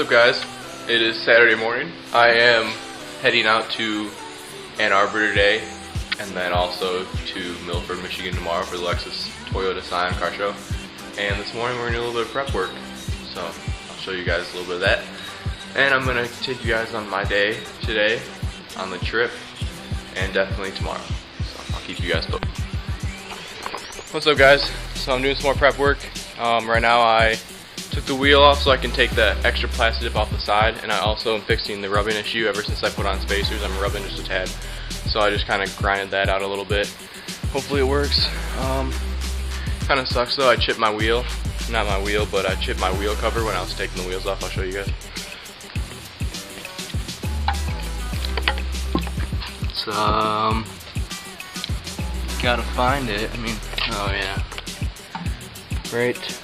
What's up, guys? It is Saturday morning. I am heading out to Ann Arbor today, and then also to Milford, Michigan tomorrow for the Lexus Toyota Scion car show. And this morning we're gonna do a little bit of prep work, so I'll show you guys a little bit of that. And I'm gonna take you guys on my day today, on the trip, and definitely tomorrow. So I'll keep you guys posted. What's up, guys? So I'm doing some more prep work. Right now I took the wheel off so I can take the extra plastic dip off the side, and I also am fixing the rubbing issue. Ever since I put on spacers, I'm rubbing just a tad. So I just kind of grinded that out a little bit. Hopefully it works. Kind of sucks though, I chipped my wheel. Not my wheel, but I chipped my wheel cover when I was taking the wheels off. I'll show you guys. So, gotta find it. I mean, oh yeah. Right.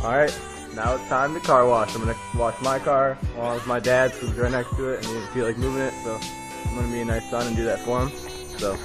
Alright, now it's time to car wash. I'm gonna wash my car along with my dad's, who's right next to it, and he didn't feel like moving it, so I'm gonna be a nice son and do that for him. So.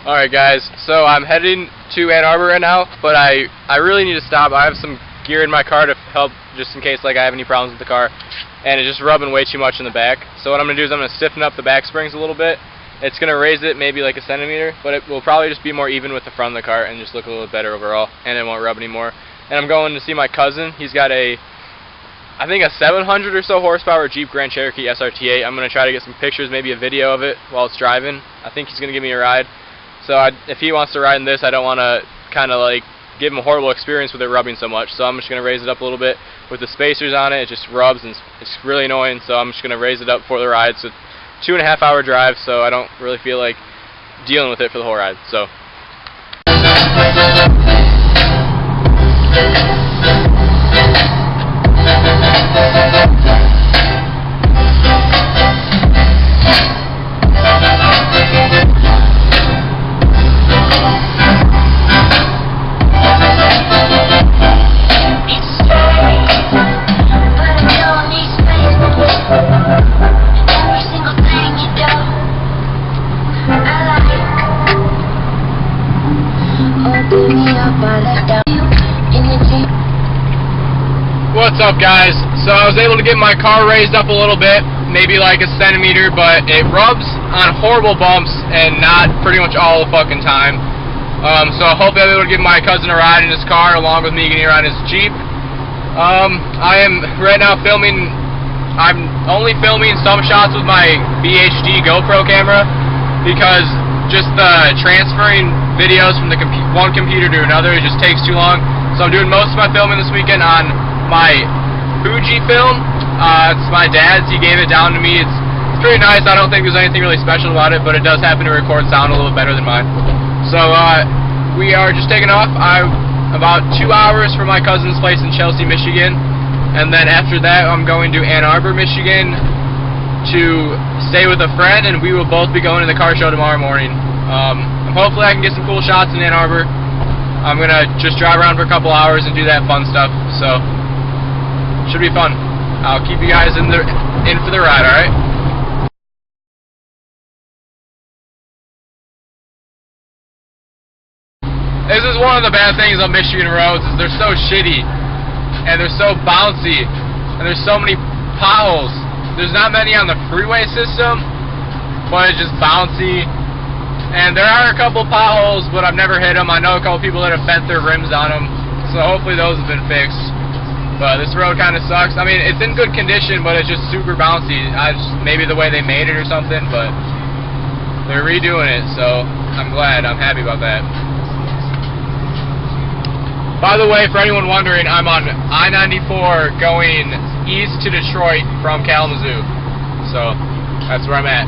Alright guys, so I'm heading to Ann Arbor right now, but I really need to stop. I have some gear in my car to help just in case like I have any problems with the car, and it's just rubbing way too much in the back. So what I'm going to do is I'm going to stiffen up the back springs a little bit. It's going to raise it maybe like a centimeter, but it will probably just be more even with the front of the car and just look a little bit better overall, and it won't rub anymore. And I'm going to see my cousin. He's got I think a 700 or so horsepower Jeep Grand Cherokee SRT8. I'm going to try to get some pictures, maybe a video of it while it's driving. I think he's going to give me a ride. So if he wants to ride in this, I don't want to kind of like give him a horrible experience with it rubbing so much. So I'm just going to raise it up a little bit with the spacers on it. It just rubs and it's really annoying. So I'm just going to raise it up for the ride. So 2.5 hour drive, so I don't really feel like dealing with it for the whole ride. So. What's up guys? So I was able to get my car raised up a little bit, maybe like a centimeter, but it rubs on horrible bumps and not pretty much all the fucking time. So I hope I'll be able to give my cousin a ride in his car along with me getting around his Jeep. I am right now filming, I'm only filming some shots with my VHD GoPro camera because just transferring videos from the one computer to another, it just takes too long. So I'm doing most of my filming this weekend on my Fuji film. It's my dad's. He gave it down to me. It's pretty nice. I don't think there's anything really special about it, but it does happen to record sound a little bit better than mine. So we are just taking off. About 2 hours from my cousin's place in Chelsea, Michigan, and then after that I'm going to Ann Arbor, Michigan to stay with a friend, and we will both be going to the car show tomorrow morning. Hopefully I can get some cool shots in Ann Arbor. I'm gonna just drive around for a couple hours and do that fun stuff. So. Should be fun. I'll keep you guys in for the ride, alright? This is one of the bad things on Michigan roads, is they're so shitty, and they're so bouncy, and there's so many potholes. There's not many on the freeway system, but it's just bouncy. And there are a couple potholes, but I've never hit them. I know a couple people that have bent their rims on them, so hopefully those have been fixed. But this road kind of sucks. I mean, it's in good condition, but it's just super bouncy. Maybe the way they made it or something, but they're redoing it, so I'm glad. I'm happy about that. By the way, for anyone wondering, I'm on I-94 going east to Detroit from Kalamazoo. So that's where I'm at.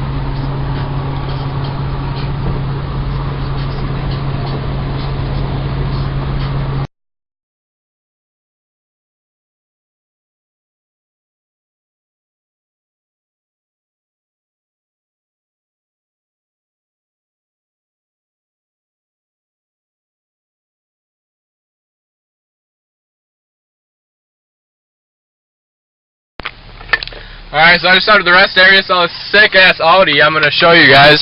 Alright, so I just started the rest area, saw a sick ass Audi I'm gonna show you guys.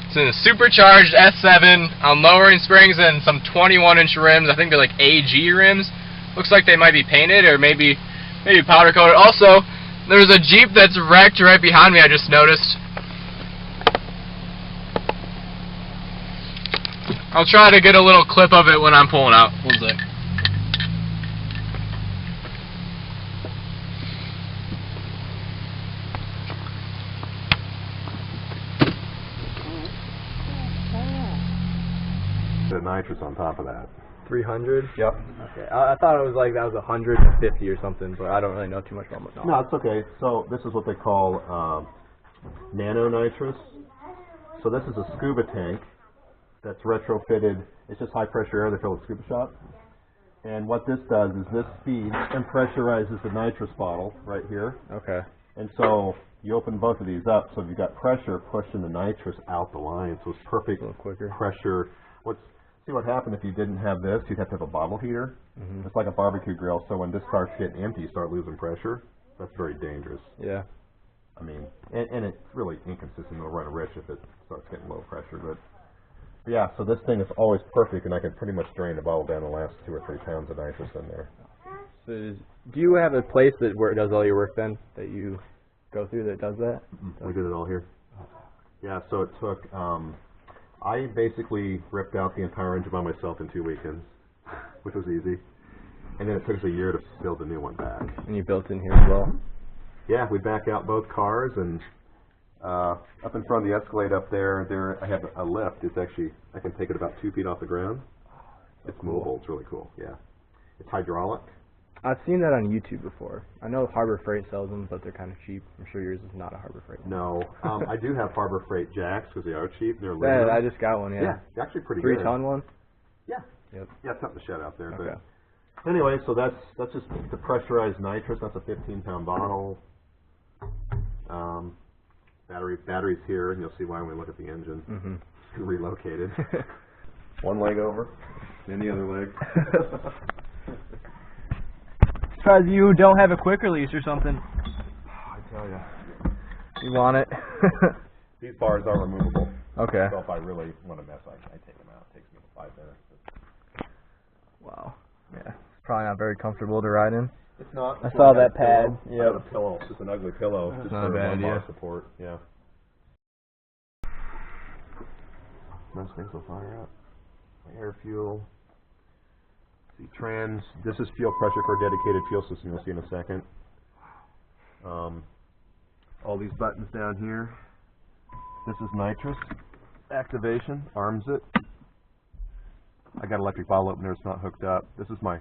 It's in a supercharged S7 on lowering springs and some 21-inch rims. I think they're like AG rims. Looks like they might be painted or maybe powder coated. Also, there's a Jeep that's wrecked right behind me, I just noticed. I'll try to get a little clip of it when I'm pulling out. One sec. The nitrous on top of that. 300? Yep. Okay. I thought it was like that was 150 or something, but I don't really know too much about it. No, it's okay. So this is what they call nano nitrous. So this is a scuba tank that's retrofitted. It's just high pressure air they fill with scuba shot. And what this does is this feeds and pressurizes the nitrous bottle right here. Okay. And so you open both of these up, so you've got pressure pushing the nitrous out the line. So it's perfect pressure. See what happened if you didn't have this? You'd have to have a bottle heater. It's like a barbecue grill. So when this starts getting empty, you start losing pressure. That's very dangerous. Yeah. I mean, and it's really inconsistent. It'll run rich if it starts getting low pressure. But yeah, so this thing is always perfect, and I can pretty much drain the bottle down the last 2 or 3 pounds of nitrous in there. So do you have a place where it does all your work then, that you go through that does that? We did it all here. Yeah, so it took, I basically ripped out the entire engine by myself in 2 weekends, which was easy. And then it took us a year to build a new one back. And you built in here as well? Yeah, we back out both cars, and up in front of the Escalade up there I have a lift. It's actually, I can take it about 2 feet off the ground. It's movable. It's really cool, yeah. It's hydraulic. I've seen that on YouTube before. I know Harbor Freight sells them, but they're kind of cheap. I'm sure yours is not a Harbor Freight. No, I do have Harbor Freight jacks because they are cheap. They're yeah, I just got one, yeah. Yeah, they're actually pretty good. 3-ton one? Yeah. Yep. Yeah, it's something to shed out there. Okay. But anyway, so that's just the pressurized nitrous. That's a 15-pound bottle. Battery's here, and you'll see why when we look at the engine. Mm-hmm. Relocated. One leg over, then the other leg. Surprised you don't have a quick release or something. I tell you. You want it? These bars are removable. Okay. So if I really want to mess, I take them out. It takes me 5 minutes. Wow. Yeah. It's probably not very comfortable to ride in. It's not. I saw that pad. Yeah. A pillow. It's just an ugly pillow. That's just not a for bad idea. lumbar support. Yeah. Those things will fire up. Air fuel. See, trans. This is fuel pressure for a dedicated fuel system. You'll see in a second. All these buttons down here. This is nitrous activation. Arms it. I got electric bottle opener. It's not hooked up. This is my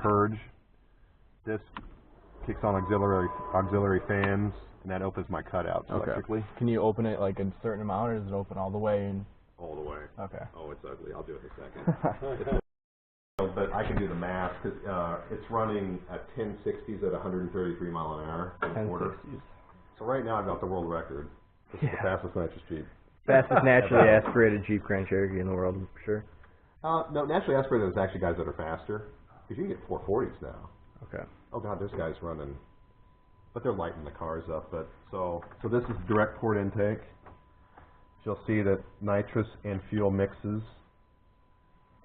purge. This kicks on auxiliary fans, and that opens my cutouts electrically. Can you open it like a certain amount, or does it open all the way? All the way. Okay. Oh, it's ugly. I'll do it in a second. But I can do the math because it's running at 1060s at 133 mile an hour. 1060s. So right now I've got the world record. This is the fastest nitrous Jeep. Fastest naturally aspirated Jeep Grand Cherokee in the world, for sure. No, naturally aspirated, there's actually guys that are faster. Because you can get 440s now. Okay. Oh God, there's guys running, but they're lighting the cars up. But so this is direct port intake. You'll see that nitrous and fuel mixes,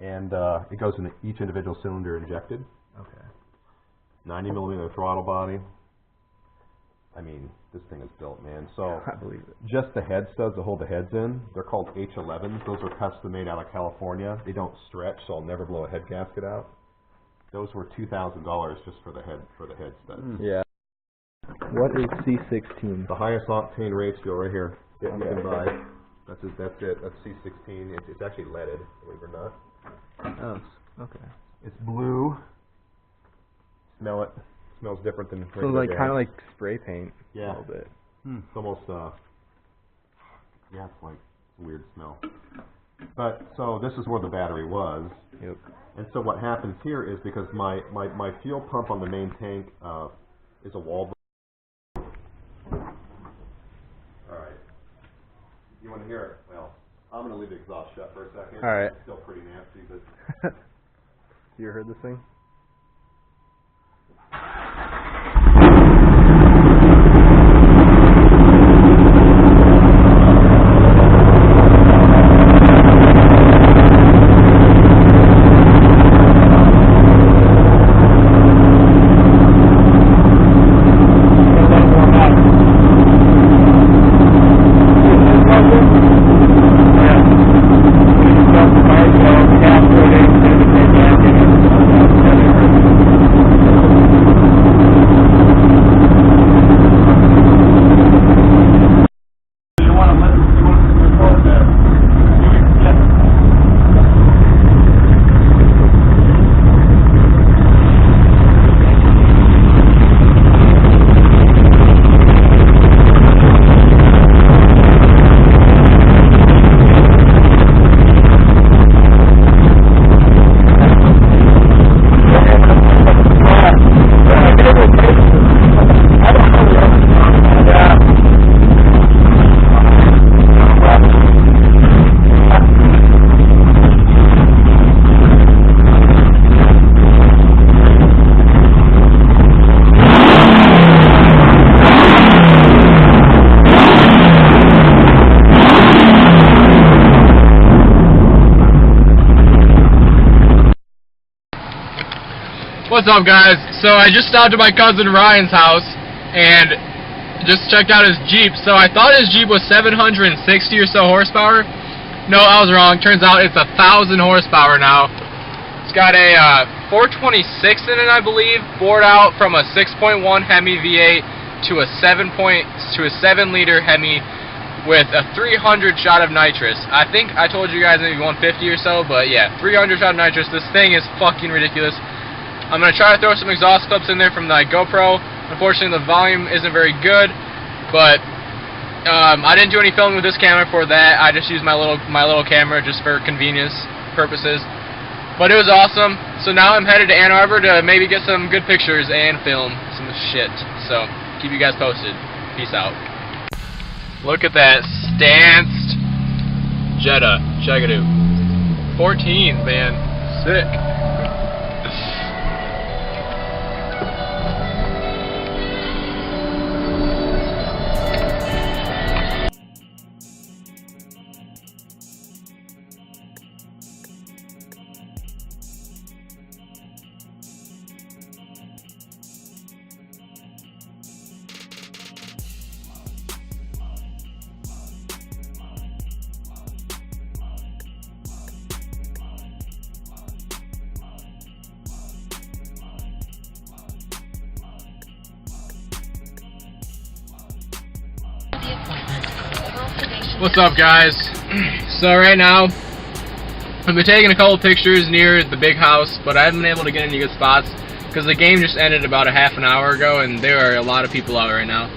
and it goes into each individual cylinder injected. Okay. 90 millimeter throttle body. I mean, this thing is built, man. So I believe it. Just the head studs that hold the heads in, they're called H11s. Those are custom made out of California. They don't stretch, so I'll never blow a head gasket out. Those were $2,000 just for the head studs. Yeah. What is C16? The highest octane race fuel right here. You can buy. That's it. That's C16. It's actually leaded, believe it or not. Oh, okay. It's blue. Smell it. Smells different than So like kind of like spray paint. Yeah. A little bit. It's almost yeah, it's like a weird smell. But so this is where the battery was. Yep. And so what happens here is because my fuel pump on the main tank is a wall. Alright. You want to hear it? Well, I'm going to leave the exhaust shut for a second. Alright. It's still pretty nasty, but You ever heard this thing? What's up, guys? So I just stopped at my cousin Ryan's house and just checked out his Jeep. So I thought his Jeep was 760 or so horsepower. No, I was wrong. Turns out it's 1,000 horsepower now. It's got a 426 in it, I believe, bored out from a 6.1 Hemi V8 to a 7-liter Hemi with a 300 shot of nitrous. I think I told you guys maybe 150 or so, but yeah, 300 shot of nitrous. This thing is fucking ridiculous. I'm going to try to throw some exhaust clips in there from the GoPro. Unfortunately, the volume isn't very good, but I didn't do any filming with this camera for that. I just used my little camera just for convenience purposes. But it was awesome. So now I'm headed to Ann Arbor to maybe get some good pictures and film some shit. So keep you guys posted. Peace out. Look at that stanced Jetta. Check it out. 14, man. Sick. What's up, guys? So right now I've been taking a couple pictures near the big house, but I haven't been able to get any good spots because the game just ended about a half an hour ago and there are a lot of people out right now.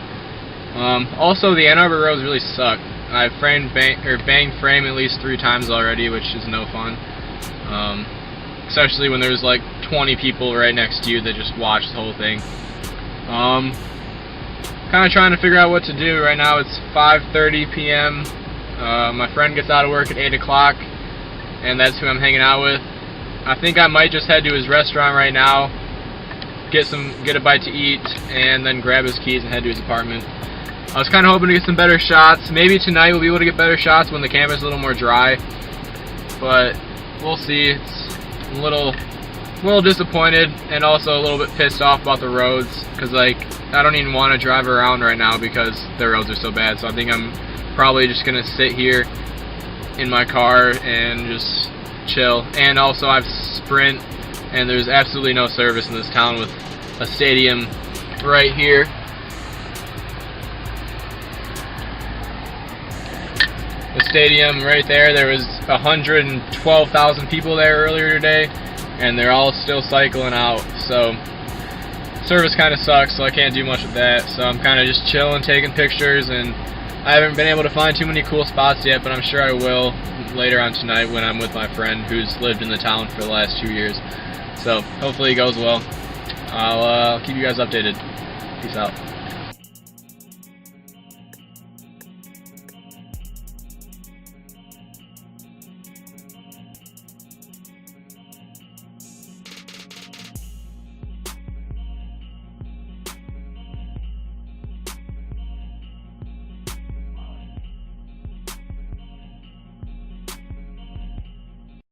Also, the Ann Arbor roads really suck. I've banged frame at least 3 times already, which is no fun. Especially when there's like 20 people right next to you that just watch the whole thing. Kind of trying to figure out what to do. Right now it's 5:30 p.m. My friend gets out of work at 8 o'clock, and that's who I'm hanging out with. I think I might just head to his restaurant right now, get a bite to eat, and then grab his keys and head to his apartment. I was kind of hoping to get some better shots. Maybe tonight we'll be able to get better shots when the camera's a little more dry, but we'll see. It's a little disappointed and also a little bit pissed off about the roads because like I don't even want to drive around right now because the roads are so bad. So I think I'm probably just gonna sit here in my car and just chill. And also I've Sprint and there's absolutely no service in this town with a stadium right here. The stadium right there, there was 112,000 people there earlier today, and they're all still cycling out, so service kind of sucks, so I can't do much with that. So I'm kind of just chilling, taking pictures, and I haven't been able to find too many cool spots yet, but I'm sure I will later on tonight when I'm with my friend who's lived in the town for the last 2 years. So hopefully it goes well. I'll keep you guys updated. Peace out.